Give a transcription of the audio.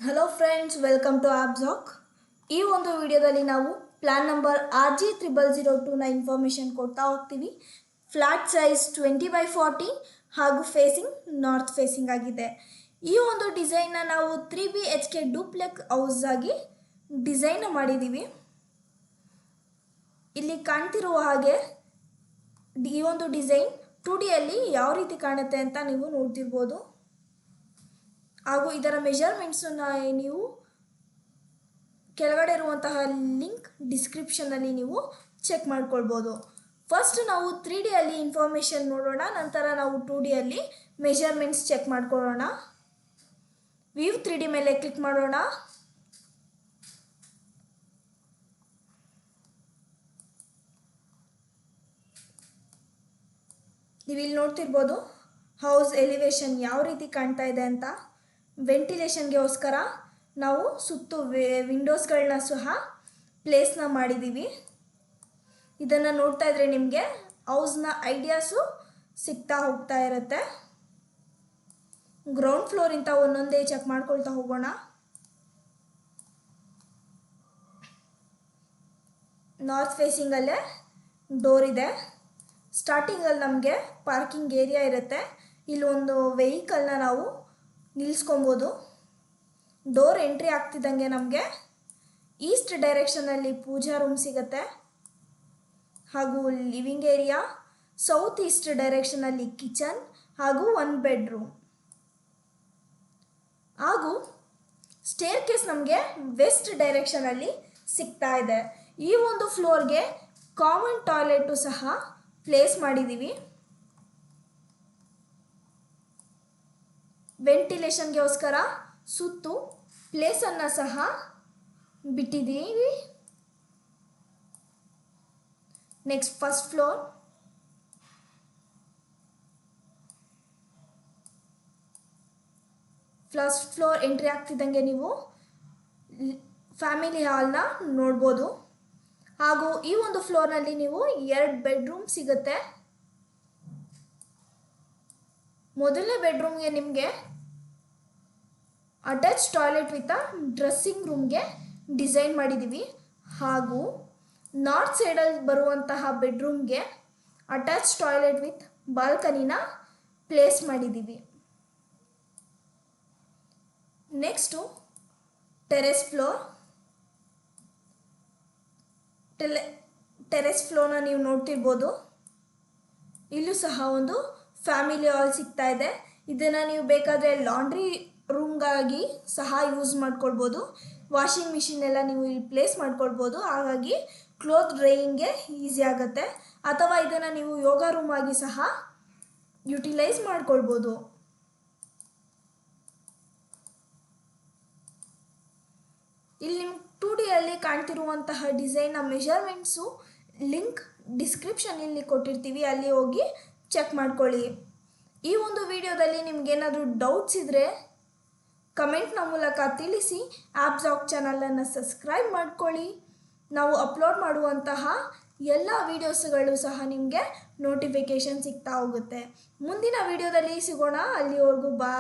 Hello friends, welcome to ಆಬ್ಸಾಕ್. ಈ ಒಂದು ವಿಡಿಯೋದಲ್ಲಿ ನಾವು ಪ್ಲಾನ್ ನಂಬರ್ RG0002ನ ಇನ್ಫಾರ್ಮೇಷನ್ ಕೊಡ್ತಾ ಹೋಗ್ತೀವಿ. ಫ್ಲಾಟ್ ಸೈಜ್ 20x40 ಹಾಗೂ ಫೇಸಿಂಗ್ ನಾರ್ತ್ ಫೇಸಿಂಗ್ ಆಗಿದೆ. ಈ ಒಂದು ಡಿಸೈನ್ನ ನಾವು 3BHK ಡೂಪ್ಲೆಕ್ಸ್ ಹೌಸ್ ಆಗಿ ಡಿಸೈನ್ ಮಾಡಿದ್ದೀವಿ. ಇಲ್ಲಿ ಕಾಣ್ತಿರುವ ಹಾಗೆ ಈ ಒಂದು ಡಿಸೈನ್ 2Dಯಲ್ಲಿ ಯಾವ ರೀತಿ ಕಾಣುತ್ತೆ ಅಂತ ನೀವು ನೋಡ್ತಿರ್ಬೋದು. ಹಾಗೂ ಇದರ ಮೆಜರ್ಮೆಂಟ್ಸನ್ನು ನೀವು ಕೆಳಗಡೆ ಇರುವಂತಹ ಲಿಂಕ್ ಡಿಸ್ಕ್ರಿಪ್ಷನ್ನಲ್ಲಿ ನೀವು ಚೆಕ್ ಮಾಡ್ಕೊಳ್ಬೋದು. ಫಸ್ಟ್ ನಾವು 3Dಯಲ್ಲಿ ಇನ್ಫಾರ್ಮೇಷನ್ ನೋಡೋಣ, ನಂತರ ನಾವು 2Dಯಲ್ಲಿ ಮೆಜರ್ಮೆಂಟ್ಸ್ ಚೆಕ್ ಮಾಡ್ಕೊಳ್ಳೋಣ. ವ್ಯೂ 3D ಮೇಲೆ ಕ್ಲಿಕ್ ಮಾಡೋಣ. ನೀವು ಇಲ್ಲಿ ನೋಡ್ತಿರ್ಬೋದು ಹೌಸ್ ಎಲಿವೇಶನ್ ಯಾವ ರೀತಿ ಕಾಣ್ತಾ ಇದೆ ಅಂತ. ವೆಂಟಿಲೇಷನ್ಗೋಸ್ಕರ ನಾವು ಸುತ್ತು ವಿಂಡೋಸ್ಗಳನ್ನ ಸಹ ಪ್ಲೇಸ್ನ ಮಾಡಿದ್ದೀವಿ. ಇದನ್ನು ನೋಡ್ತಾ ಇದ್ರೆ ನಿಮಗೆ ಹೌಸ್ನ ಐಡಿಯಾಸು ಸಿಗ್ತಾ ಹೋಗ್ತಾ ಇರುತ್ತೆ. ಗ್ರೌಂಡ್ ಫ್ಲೋರಿಂದ ಒಂದೊಂದೇ ಚೆಕ್ ಮಾಡ್ಕೊಳ್ತಾ ಹೋಗೋಣ. ನಾರ್ತ್ ಫೇಸಿಂಗಲ್ಲೇ ಡೋರ್ ಇದೆ. ಸ್ಟಾರ್ಟಿಂಗಲ್ಲಿ ನಮಗೆ ಪಾರ್ಕಿಂಗ್ ಏರಿಯಾ ಇರುತ್ತೆ. ಇಲ್ಲೊಂದು ವೆಹಿಕಲ್ನ ನಾವು ನಿಲ್ಲಿಸ್ಕೊಬೋದು. ಡೋರ್ ಎಂಟ್ರಿ ಆಗ್ತಿದ್ದಂಗೆ ನಮಗೆ ಈಸ್ಟ್ ಡೈರೆಕ್ಷನಲ್ಲಿ ಪೂಜಾ ರೂಮ್ ಸಿಗುತ್ತೆ, ಹಾಗೂ ಲಿವಿಂಗ್ ಏರಿಯಾ. ಸೌತ್ ಈಸ್ಟ್ ಡೈರೆಕ್ಷನಲ್ಲಿ ಕಿಚನ್ ಹಾಗೂ 1 ಬೆಡ್ರೂಮ್, ಹಾಗೂ ಸ್ಟೇರ್ ಕೇಸ್ ನಮಗೆ ವೆಸ್ಟ್ ಡೈರೆಕ್ಷನಲ್ಲಿ ಸಿಗ್ತಾ ಇದೆ. ಈ ಒಂದು ಫ್ಲೋರ್ಗೆ ಕಾಮನ್ ಟಾಯ್ಲೆಟು ಸಹ ಪ್ಲೇಸ್ ಮಾಡಿದ್ದೀವಿ. ವೆಂಟಿಲೇಷನ್ಗೋಸ್ಕರ ಸುತ್ತು ಪ್ಲೇಸನ್ನು ಸಹ ಬಿಟ್ಟಿದ್ದೀವಿ. Next first floor. First floor entry ಆಗ್ತಿದ್ದಂಗೆ ನೀವು ಫ್ಯಾಮಿಲಿ ಹಾಲ್ನ ನೋಡ್ಬೋದು. ಹಾಗೂ ಈ ಒಂದು ಫ್ಲೋರ್ನಲ್ಲಿ ನೀವು 2 ಬೆಡ್ರೂಮ್ ಸಿಗುತ್ತೆ. ಮೊದಲನೇ ಬೆಡ್ರೂಮ್ಗೆ ನಿಮಗೆ ಅಟ್ಯಾಚ್ ಟಾಯ್ಲೆಟ್ ವಿತ್ ಡ್ರೆಸ್ಸಿಂಗ್ ರೂಮ್ಗೆ ಡಿಸೈನ್ ಮಾಡಿದ್ದೀವಿ. ಹಾಗೂ ನಾರ್ತ್ ಸೈಡಲ್ಲಿ ಬರುವಂತಹ ಬೆಡ್ರೂಮ್ಗೆ ಅಟ್ಯಾಚ್ ಟಾಯ್ಲೆಟ್ ವಿತ್ ಬಾಲ್ಕನಿನ ಪ್ಲೇಸ್ ಮಾಡಿದ್ದೀವಿ. Next terrace floor. ಟೆರೆಸ್ ಫ್ಲೋರ್ನ ನೀವು ನೋಡ್ತಿರ್ಬೋದು. ಇಲ್ಲೂ ಸಹ ಒಂದು ಫ್ಯಾಮಿಲಿ ಹಾಲ್ ಸಿಗ್ತಾ ಇದೆ. ಇದನ್ನು ನೀವು ಬೇಕಾದರೆ ಲಾಂಡ್ರಿ ರೂಮ್ಗಾಗಿ ಸಹ ಯೂಸ್ ಮಾಡ್ಕೊಳ್ಬೋದು. ವಾಷಿಂಗ್ ಮಿಷಿನ್ ಎಲ್ಲ ನೀವು ಇಲ್ಲಿ ಪ್ಲೇಸ್ ಮಾಡ್ಕೊಳ್ಬೋದು. ಹಾಗಾಗಿ ಕ್ಲೋತ್ ಡ್ರೈಯಿಂಗ್ಗೆ ಈಸಿ ಆಗುತ್ತೆ. ಅಥವಾ ಇದನ್ನು ನೀವು ಯೋಗ ರೂಮ್ ಆಗಿ ಸಹ ಯುಟಿಲೈಸ್ ಮಾಡ್ಕೊಳ್ಬೋದು. ಇಲ್ಲಿ ನಿಮ್ಗೆ 2Dಯಲ್ಲಿ ಕಾಣ್ತಿರುವಂತಹ ಡಿಸೈನ್ನ ಮೆಜರ್ಮೆಂಟ್ಸು ಲಿಂಕ್ ಡಿಸ್ಕ್ರಿಪ್ಷನಲ್ಲಿ ಕೊಟ್ಟಿರ್ತೀವಿ, ಅಲ್ಲಿ ಹೋಗಿ ಚೆಕ್ ಮಾಡ್ಕೊಳ್ಳಿ. ಈ ಒಂದು ವಿಡಿಯೋದಲ್ಲಿ ನಿಮಗೇನಾದರೂ ಡೌಟ್ಸ್ ಇದ್ದರೆ ಕಮೆಂಟ್ನ ಮೂಲಕ ತಿಳಿಸಿ. ಆಬ್ಸಾಕ್ ಚಾನಲನ್ನು ಸಬ್ಸ್ಕ್ರೈಬ್ ಮಾಡ್ಕೊಳ್ಳಿ. ನಾವು ಅಪ್ಲೋಡ್ ಮಾಡುವಂತಹ ಎಲ್ಲ ವೀಡಿಯೋಸ್ಗಳು ಸಹ ನಿಮಗೆ ನೋಟಿಫಿಕೇಷನ್ ಸಿಗ್ತಾ ಹೋಗುತ್ತೆ. ಮುಂದಿನ ವಿಡಿಯೋದಲ್ಲಿ ಸಿಗೋಣ. ಅಲ್ಲಿವರೆಗೂ ಬಾಯ್.